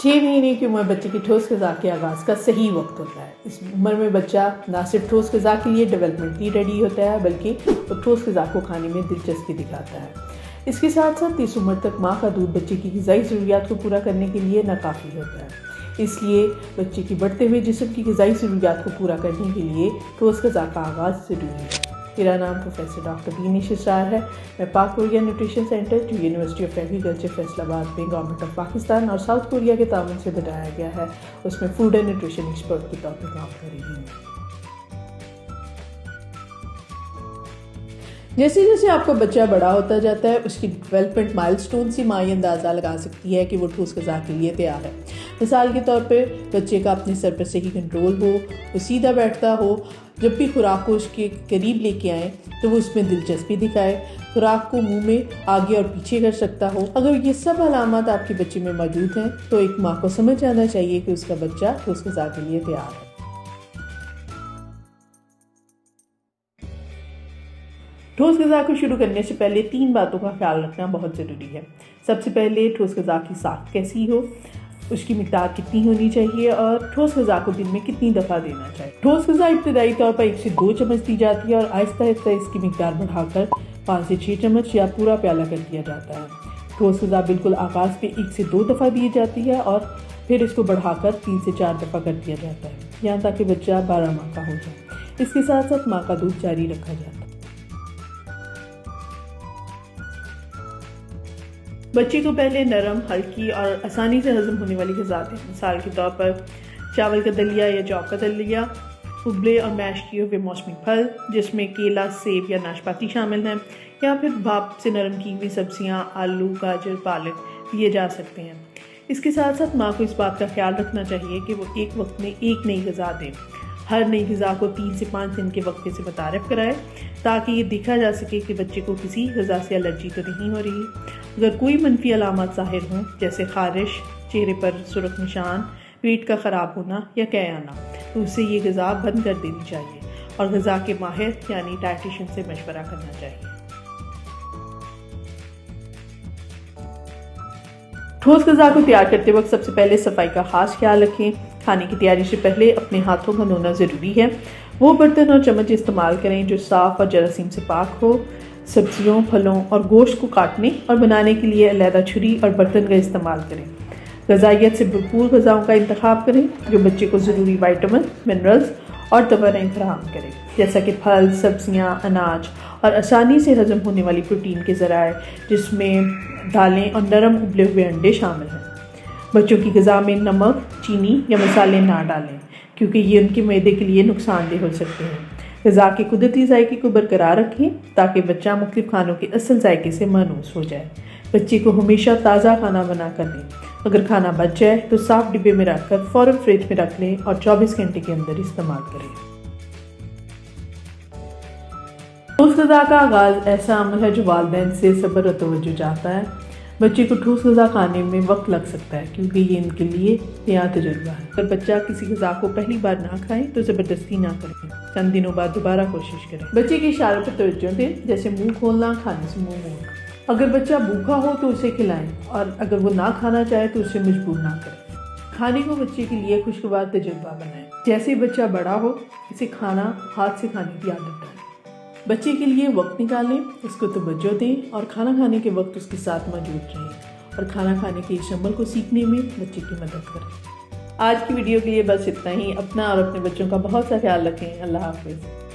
6 महीने की उम्र बच्चे की ठोस ग़िज़ा के आगाज़ का सही वक्त होता है। इस उम्र में बच्चा ना सिर्फ ठोस ग़िज़ा के लिए डेवलपमेंटली रेडी होता है, बल्कि वो ठोस ग़िज़ा को खाने में दिलचस्पी दिखाता है। इसके साथ साथ इस उम्र तक माँ का दूध बच्चे की ग़िज़ाई ज़रूरियात को पूरा करने के लिए नाकाफ़ी होता है। इसलिए बच्चे की बढ़ते हुए जिस्म की ग़िज़ाई ज़रूरियात को पूरा करने के लिए ठोस ग़िज़ा का आगाज़ ज़रूरी है। मेरा नाम प्रोफेसर डॉक्टर बीनिश इसरार है। मैं पाक कोरिया न्यूट्रिशन सेंटर जो यूनिवर्सिटी ऑफ एग्रीकल्चर फैसलाबाद में गवर्नमेंट ऑफ पाकिस्तान और साउथ कोरिया के ताउन से बनाया गया है, उसमें फूड एंड न्यूट्रिशन एक्सपर्ट के तौर पर काम कर रही हूँ। जैसे जैसे आपका बच्चा बड़ा होता जाता है, उसकी डेवलपमेंट माइलस्टोन से माँ ये अंदाज़ा लगा सकती है कि वो ठोस ग़िज़ा के लिए तैयार है। मिसाल के तौर पे बच्चे का अपने सर पर सही कंट्रोल हो, वो सीधा बैठता हो, जब भी खुराक को उसके करीब लेके आए तो वो उसमें दिलचस्पी दिखाए, खुराक को मुंह में आगे और पीछे कर सकता हो। अगर ये सब अलामत आपके बच्चे में मौजूद हैं तो एक माँ को समझ जाना चाहिए कि उसका बच्चा ठोस ग़िज़ा के लिए तैयार है। ठोस ग़िज़ा को शुरू करने से पहले 3 बातों का ख्याल रखना बहुत ज़रूरी है। सबसे पहले ठोस ग़िज़ा की साख्त कैसी हो, उसकी मिक़दार कितनी होनी चाहिए और ठोस ग़िज़ा को दिन में कितनी दफ़ा देना चाहिए। ठोस ग़िज़ा इब्तदाई तौर पर 1 से 2 चम्मच दी जाती है और आहिस्ता आहिस्ता इसकी मिक़दार बढ़ाकर 5 से 6 चम्मच या पूरा प्याला कर दिया जाता है। ठोस ग़िज़ा बिल्कुल आगाज़ पे 1 से 2 दफ़ा दी जाती है और फिर इसको बढ़ाकर 3 से 4 दफ़ा कर दिया जाता है, यहाँ तक कि बच्चा 12 माह का हो जाए। इसके साथ साथ माँ का दूध जारी रखा जाता है। बच्चे को पहले नरम, हल्की और आसानी से हजम होने वाली ग़िज़ा दें। मिसाल के तौर पर चावल का दलिया या जौ का दलिया, उबले और मैश किए हुए मौसमी फल जिसमें केला, सेब या नाशपाती शामिल हैं, या फिर भाप से नरम की हुई सब्जियां, आलू, गाजर, पालक दिए जा सकते हैं। इसके साथ साथ माँ को इस बात का ख्याल रखना चाहिए कि वो एक वक्त में एक नई ग़िज़ा दें। हर नई ग़िज़ा को 3 से 5 दिन के वक्फे से मुतारिफ कराएं ताकि ये देखा जा सके कि बच्चे को किसी ग़िज़ा से एलर्जी तो नहीं हो रही। अगर कोई मनफी अलामत ज़ाहिर हों, जैसे ख़ारिश, चेहरे पर सुर्ख निशान, पेट का ख़राब होना या कै आना, तो उससे ये ग़िज़ा बंद कर देनी चाहिए और ग़िज़ा के माहिर यानी डायटिशियन से मशवरा करना चाहिए। ठोस ग़िज़ा को तैयार करते वक्त सबसे पहले सफाई का खास ख्याल रखें। खाने की तैयारी से पहले अपने हाथों का धोना ज़रूरी है। वो बर्तन और चम्मच इस्तेमाल करें जो साफ़ और जरासीम से पाक हो। सब्जियों, फलों और गोश्त को काटने और बनाने के लिए अलहदा छुरी और बर्तन का इस्तेमाल करें। ग़िज़ाइयत से भरपूर ग़िज़ाओं का इंतखाब करें जो बच्चे को ज़रूरी विटामिन, मिनरल्स और तवानाई फराहम करें, जैसा कि फल, सब्जियां, अनाज और आसानी से हजम होने वाली प्रोटीन के ज़राए जिसमें दालें और नरम उबले हुए अंडे शामिल हैं। बच्चों की ग़िज़ा में नमक, चीनी या मसाले ना डालें क्योंकि ये उनके मैदे के लिए नुकसानदेह हो सकते हैं। ग़िज़ा के कुदरती जायके को बरकरार रखें ताकि बच्चा मुख्तलिफ खानों के असल जायके से मानूस हो जाए। बच्चे को हमेशा ताज़ा खाना बना कर दें। अगर खाना बच जाए तो साफ़ डिब्बे में रखकर फ़ौरन फ्रिज में रख लें और 24 घंटे के अंदर इस्तेमाल करें। ठोस ग़िज़ा का आगाज़ ऐसा अमल है जो वालिदैन से सब्र और तवज्जो चाहता है। बच्चे को ठोस ग़िज़ा खाने में वक्त लग सकता है क्योंकि ये इनके लिए नया तजुर्बा है। अगर बच्चा किसी ग़िज़ा को पहली बार ना खाए तो ज़बरदस्ती ना करें, चंद दिनों बाद दोबारा कोशिश करें। बच्चे के इशारों पर तवज्जो दें, जैसे मुंह खोलना, खाने से मुंह मोड़ना। अगर बच्चा भूखा हो तो उसे खिलाएं और अगर वो ना खाना चाहे तो उसे मजबूर ना करें। खाने को बच्चे के लिए खुशगवार तजुर्बा बनाएं। जैसे बच्चा बड़ा हो, इसे खाना हाथ से खाने की आदत डालें। बच्चे के लिए वक्त निकालें, उसको तवज्जो दें और खाना खाने के वक्त उसके साथ मौजूद रहें और खाना खाने के इस अमल को सीखने में बच्चे की मदद करें। आज की वीडियो के लिए बस इतना ही। अपना और अपने बच्चों का बहुत सा ख्याल रखें। अल्लाह हाफ़िज़।